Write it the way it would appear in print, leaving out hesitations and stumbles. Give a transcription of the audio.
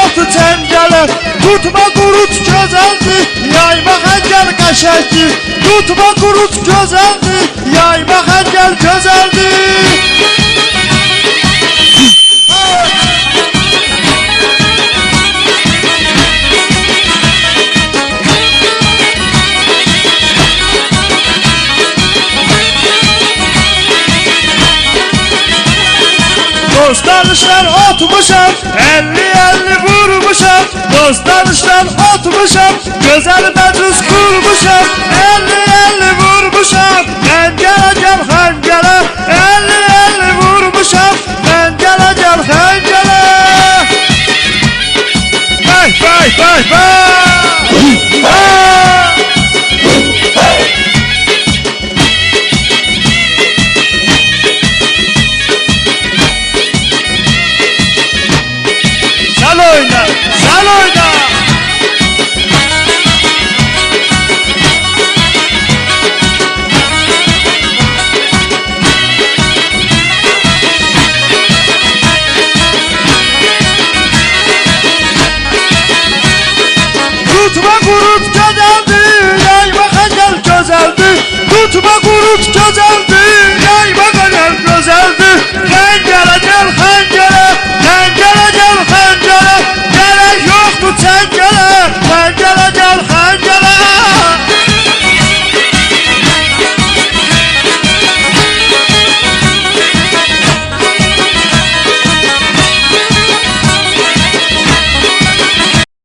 otu çəngələ. Tutma qurut gözəldir, yayma xəngəl qəşəkdir. Tutma qurut gözəldir, yayma xəngəl gözəldir. Dostlarışlar otmuşam, 50-50 vurmuşam. Dostlarışlar otmuşam, gözəl məclis qurmuşam. 50-50 vurmuşam, xəngələ gəl xəngələ. 50-50 vurmuşam, xəngələ gəl xəngələ. Bəy, bəy, bəy, bəy. Sen oyna, sen oyna. Tutma qurut gözəldir, yayma xəngəl gözəldir. Tutma qurut gözəldir.